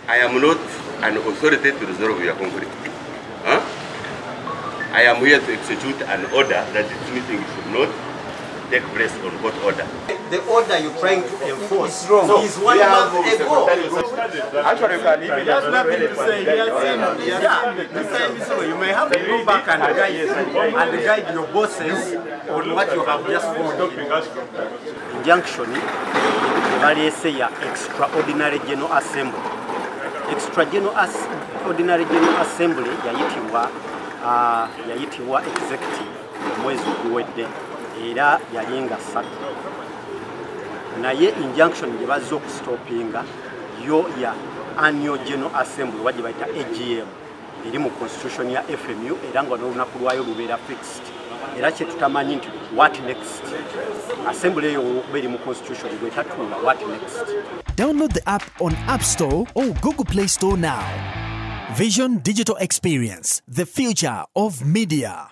I am not an authority to resolve your conflict. Huh? I am here to execute an order that this meeting should not take place on court order. The order you're trying to enforce is wrong. Is 1 month ago. Actually, you can leave it. There's nothing to say. You may have to go back and guide your bosses on what you have just found. Injunction, the extraordinary general assembly. Extraordinary general assembly yayitibwa executive mwezi guwedde era yalinga 3 naye injunction gye bazze okustopinga yo ya annual general assembly wajje bayita AGM eri mu constitution ya FMU era nga n'olunaku lwayo lubeera fixed era kye tutamanyi nti what next assembly eyo okuba eri mu constitution gwetatuula what next. Download the app on App Store or Google Play Store now. Vision Digital Experience, the future of media.